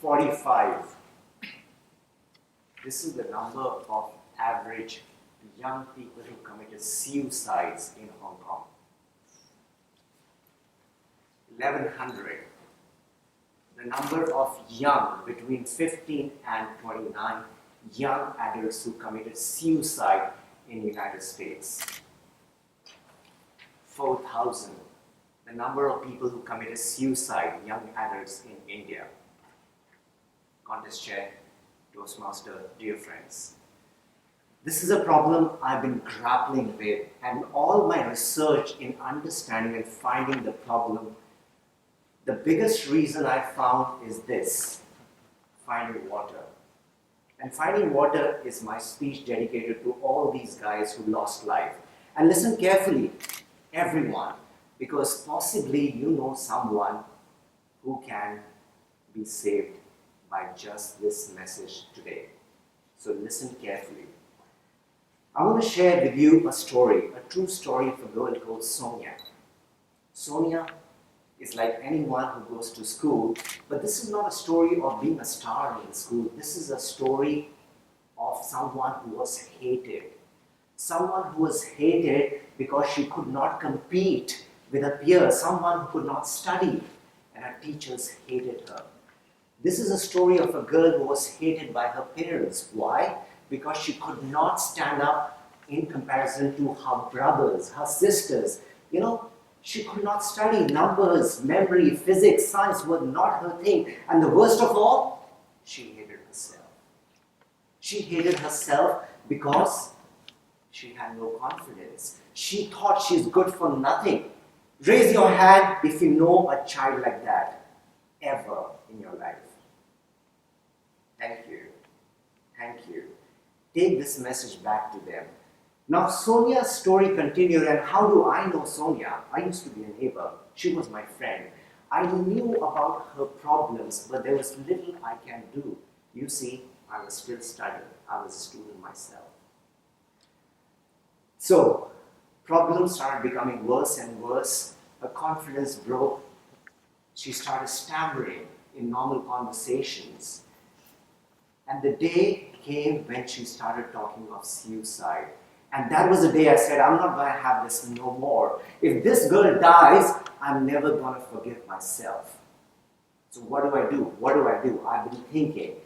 45. This is the number of average young people who committed suicides in Hong Kong. 1100. The number of young, between 15 and 29, young adults who committed suicide in the United States. 4,000. The number of people who committed suicide, young adults in India. Contest chair, Toastmaster, dear friends. This is a problem I've been grappling with, and all my research in understanding and finding the problem, the biggest reason I found is this: finding water. And finding water is my speech dedicated to all these guys who lost life. And listen carefully, everyone, because possibly you know someone who can be saved by just this message today. So listen carefully. I want to share with you a story, a true story of a girl called Sonia. Sonia is like anyone who goes to school, but this is not a story of being a star in school. This is a story of someone who was hated. Someone who was hated because she could not compete with her peers. Someone who could not study, and her teachers hated her. This is a story of a girl who was hated by her parents. Why? Because she could not stand up in comparison to her brothers, her sisters. You know, she could not study. Numbers, memory, physics, science were not her thing. And the worst of all, she hated herself. She hated herself because she had no confidence. She thought she's good for nothing. Raise your hand if you know a child like that ever in your life. Thank you. Thank you. Take this message back to them. Now, Sonia's story continued, and how do I know Sonia? I used to be a neighbor. She was my friend. I knew about her problems, but there was little I can do. You see, I was still studying. I was a student myself. So, problems started becoming worse and worse. Her confidence broke. She started stammering in normal conversations. And the day came when she started talking of suicide. And that was the day I said, I'm not going to have this no more. If this girl dies, I'm never going to forgive myself. So what do I do? What do I do? I've been thinking.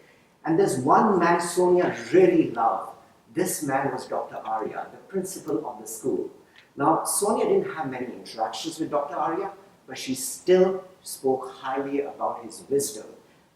And there's one man Sonia really loved. This man was Dr. Arya, the principal of the school. Now, Sonia didn't have many interactions with Dr. Arya, but she still spoke highly about his wisdom.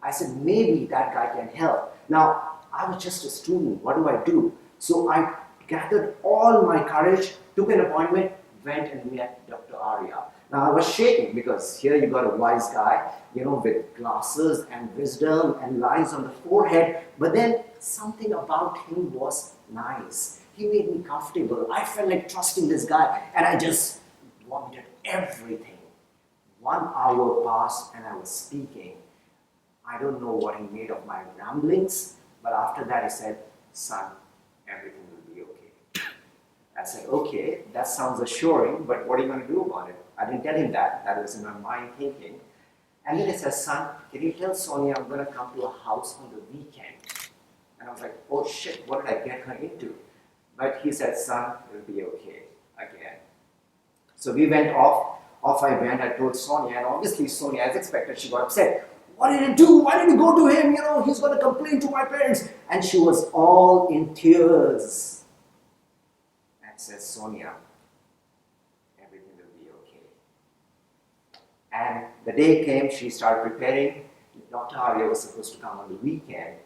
I said, maybe that guy can help. Now, I was just a student. What do I do? So I gathered all my courage, took an appointment, went and met Dr. Arya. Now, I was shaking because here you got a wise guy, you know, with glasses and wisdom and lines on the forehead. But then something about him was nice. He made me comfortable. I felt like trusting this guy, and I just vomited everything. 1 hour passed and I was speaking. I don't know what he made of my ramblings, but after that he said, son, everything will be okay. I said, okay, that sounds assuring, but what are you going to do about it? I didn't tell him that. That was in my mind thinking. And then he said, son, can you tell Sonia I'm going to come to a house on the weekend? And I was like, oh shit, what did I get her into? But he said, son, it'll be okay again. So we went off. Off I went. I told Sonia, and obviously Sonia, as expected, she got upset. What did you do? Why did you go to him? You know, he's going to complain to my parents. And she was all in tears. And said, Sonia, everything will be okay. And the day came, she started preparing. Dr. Arya was supposed to come on the weekend.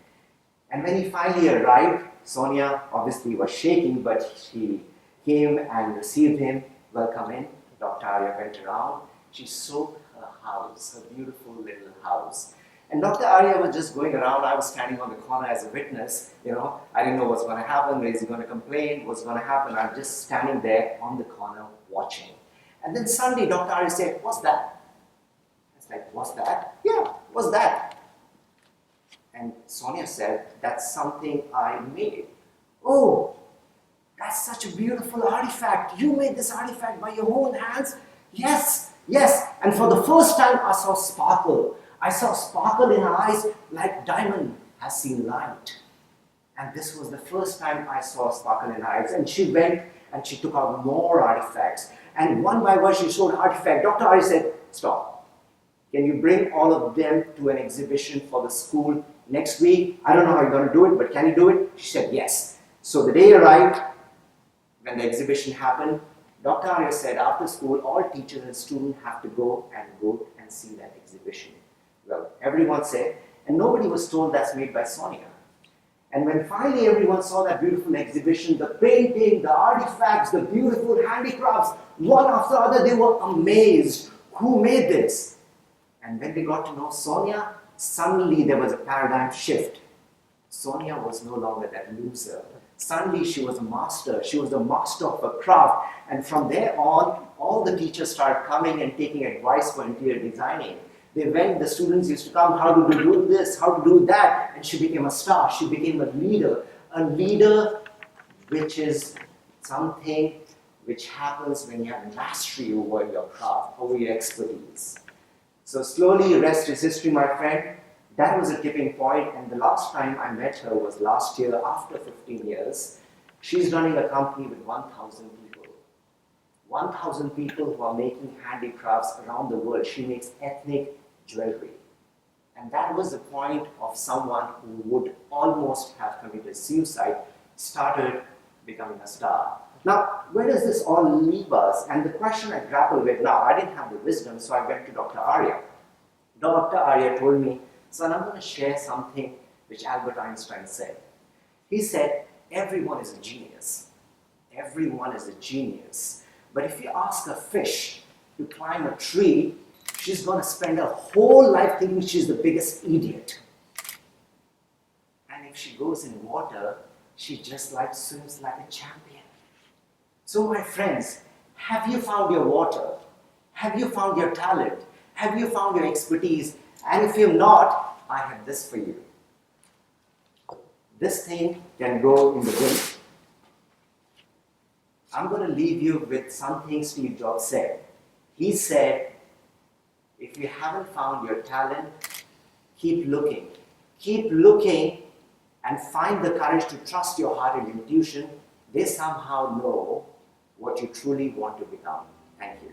And when he finally arrived, Sonia obviously was shaking, but she came and received him. Welcome in. Dr. Arya went around. She showed her house, her beautiful little house. And Dr. Arya was just going around. I was standing on the corner as a witness. You know, I didn't know what's going to happen. Is he going to complain? What's going to happen? I'm just standing there on the corner watching. And then suddenly Dr. Arya said, what's that? I was like, what's that? Yeah, what's that? And Sonia said, that's something I made. Oh, that's such a beautiful artifact. You made this artifact by your own hands? Yes, yes. And for the first time, I saw sparkle. I saw sparkle in her eyes like diamond has seen light. And this was the first time I saw sparkle in her eyes. And she went and she took out more artifacts. And one by one she showed artifact. Dr. Arya said, stop. Can you bring all of them to an exhibition for the school next week? I don't know how you're going to do it, but can you do it? She said, yes. So the day arrived, when the exhibition happened, Dr. Arya said, after school, all teachers and students have to go and see that exhibition. Well, everyone said, and nobody was told that's made by Sonia. And when finally everyone saw that beautiful exhibition, the painting, the artifacts, the beautiful handicrafts, one after the other, they were amazed. Who made this? And when they got to know Sonia, suddenly there was a paradigm shift. Sonia was no longer that loser. Suddenly she was a master. She was the master of her craft. And from there on, all the teachers started coming and taking advice for interior designing. The students used to come, how to do this, how to do that, and she became a star, she became a leader which is something which happens when you have mastery over your craft, over your expertise. So slowly, rest is history, my friend. That was a tipping point, and the last time I met her was last year, after 15 years. She's running a company with 1,000 people. 1,000 people who are making handicrafts around the world. She makes ethnic jewelry. And that was the point of someone who would almost have committed suicide, started becoming a star. Now, where does this all leave us? And the question I grapple with now, I didn't have the wisdom, so I went to Dr. Arya. Dr. Arya told me, son, I'm going to share something which Albert Einstein said. He said, everyone is a genius. Everyone is a genius. But if you ask a fish to climb a tree, she's going to spend her whole life thinking she's the biggest idiot. And if she goes in water, she just swims like a champion. So my friends, have you found your water? Have you found your talent? Have you found your expertise? And if you've not, I have this for you. This thing can go in the bin. I'm going to leave you with something Steve Jobs said. He said, if you haven't found your talent, keep looking. Keep looking and find the courage to trust your heart and intuition. They somehow know what you truly want to become. Thank you.